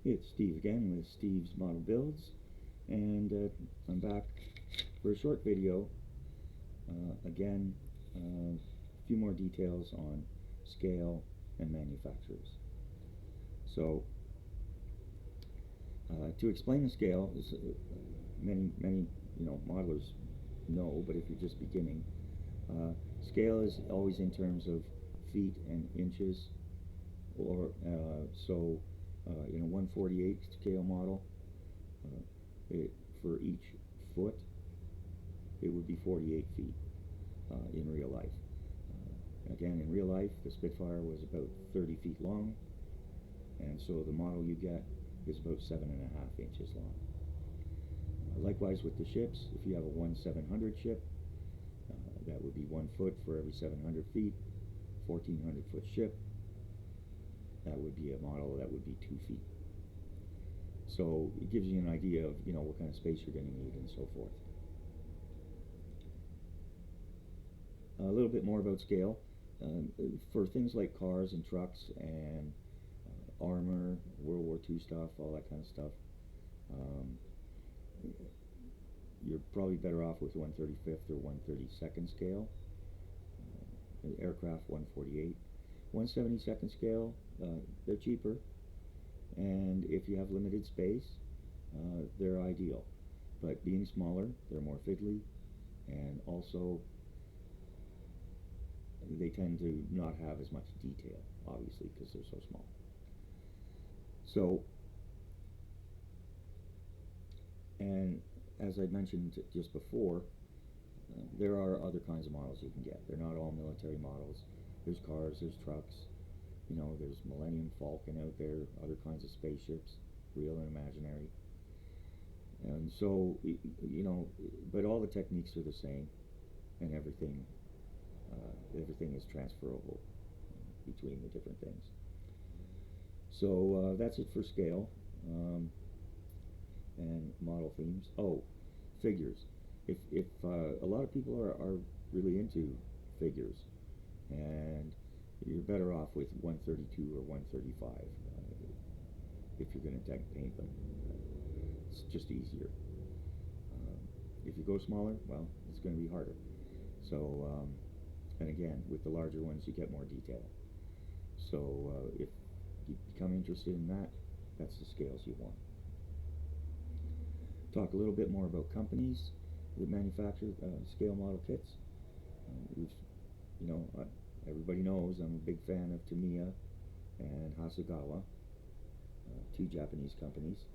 It's Steve again with Steve's Model Builds, and I'm back for a short video. Again, a few more details on scale and manufacturers. So, to explain the scale, many modelers know, but if you're just beginning, scale is always in terms of feet and inches, or so. In a 1/48 scale model, for each foot, it would be 48 feet in real life. Again, in real life, the Spitfire was about 30 feet long, and so the model you get is about 7.5 inches long. Likewise with the ships, if you have a 1/700 ship, that would be 1 foot for every 700 feet. 1,400 foot ship, that would be a model that would be 2 feet. So it gives you an idea of what kind of space you're going to need and so forth. A little bit more about scale. For things like cars and trucks and armor, World War II stuff, all that kind of stuff, you're probably better off with 1/35 or 1/32 scale. Aircraft 1/48. 1/72 scale, they're cheaper, and if you have limited space, they're ideal. But being smaller, they're more fiddly, and also they tend to not have as much detail, obviously, because they're so small. So, and as I mentioned just before, there are other kinds of models you can get. They're not all military models. There's cars, there's trucks, there's Millennium Falcon out there, other kinds of spaceships, real and imaginary. And so, but all the techniques are the same, and everything is transferable between the different things. So that's it for scale and model themes. Oh, figures. If a lot of people are really into figures, and you're better off with 1/32 or 1/35 if you're going to paint them. It's just easier. If you go smaller, well, it's going to be harder. So, and again, with the larger ones, you get more detail. So if you become interested in that, that's the scales you want. Talk a little bit more about companies that manufacture scale model kits. Everybody knows I'm a big fan of Tamiya and Hasegawa, two Japanese companies.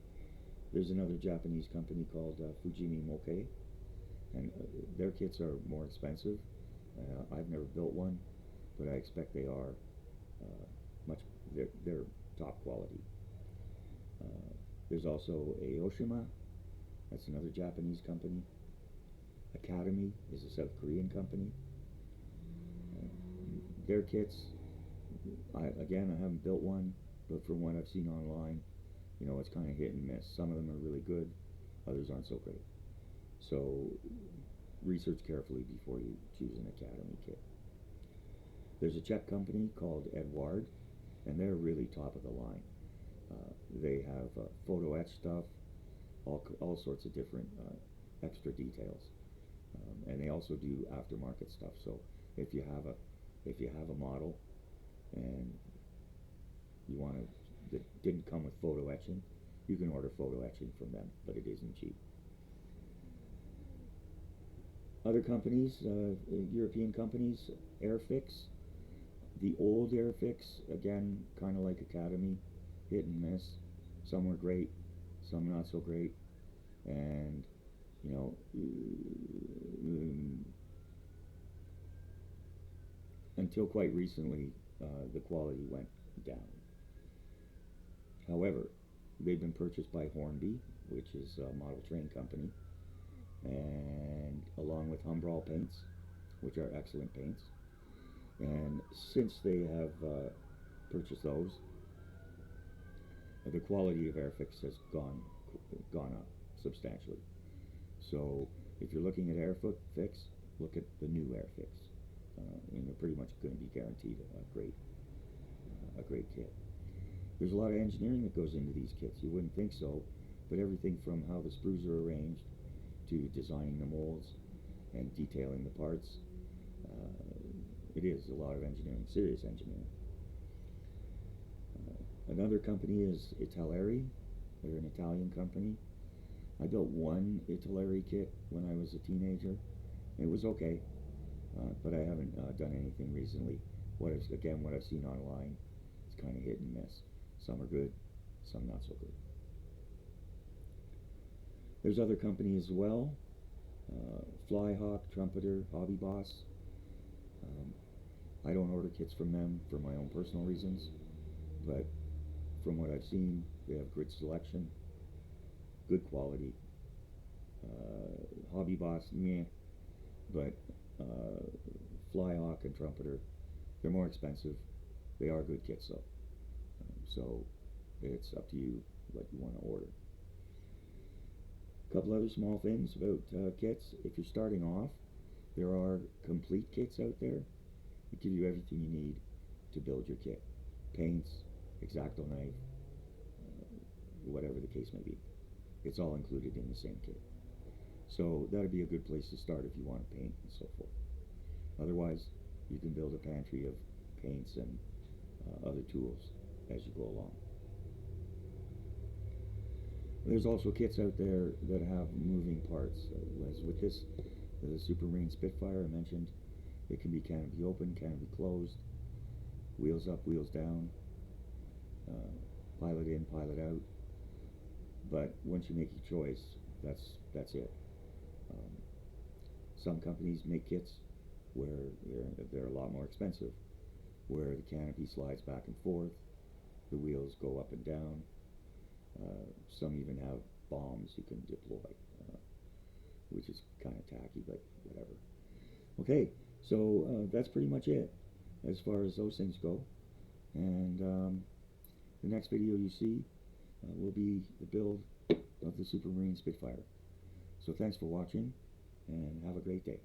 There's another Japanese company called Fujimi Moke, and their kits are more expensive. I've never built one, but I expect they are they're top quality. There's also Aoshima, that's another Japanese company. Academy is a South Korean company. Their kits, I haven't built one, but from what I've seen online, it's kind of hit and miss. Some of them are really good, others aren't so great. So research carefully before you choose an Academy kit. There's a Czech company called Eduard, and they're really top of the line. They have photo etch stuff, all sorts of different extra details, and they also do aftermarket stuff. So if you have a model and you want to that didn't come with photo etching, you can order photo etching from them, but it isn't cheap. Other companies, European companies, Airfix. The old Airfix, again, kind of like Academy, hit and miss. Some were great, some not so great, and until quite recently, the quality went down. However, they've been purchased by Hornby, which is a model train company, and along with Humbrol paints, which are excellent paints. And since they have purchased those, the quality of Airfix has gone up substantially. So if you're looking at Airfix, look at the new Airfix, and they're pretty much going to be guaranteed a great kit. There's a lot of engineering that goes into these kits. You wouldn't think so, but everything from how the sprues are arranged to designing the molds and detailing the parts, it is a lot of engineering, serious engineering. Another company is Italeri. They're an Italian company. I built one Italeri kit when I was a teenager. It was okay, but I haven't done anything recently. What I've seen online, it's kind of hit and miss. Some are good, some not so good. There's other companies as well. Flyhawk, Trumpeter, Hobby Boss. I don't order kits from them for my own personal reasons, but from what I've seen, they have good selection, good quality. Hobby Boss, meh, but Flyhawk and Trumpeter, they're more expensive. They are good kits though, so it's up to you what you want to order. A couple other small things about kits. If you're starting off, there are complete kits out there that give you everything you need to build your kit. Paints, X-Acto knife, whatever the case may be. It's all included in the same kit. So that'd be a good place to start if you want to paint and so forth. Otherwise, you can build a pantry of paints and other tools as you go along. There's also kits out there that have moving parts. As with this, the Supermarine Spitfire I mentioned, it can be canopy open, canopy closed, wheels up, wheels down, pilot in, pilot out. But once you make your choice, that's it. Some companies make kits where they're a lot more expensive, where the canopy slides back and forth, the wheels go up and down. Some even have bombs you can deploy, which is kind of tacky, but whatever. Okay, so that's pretty much it as far as those things go. And the next video you see will be the build of the Supermarine Spitfire. So thanks for watching, and have a great day.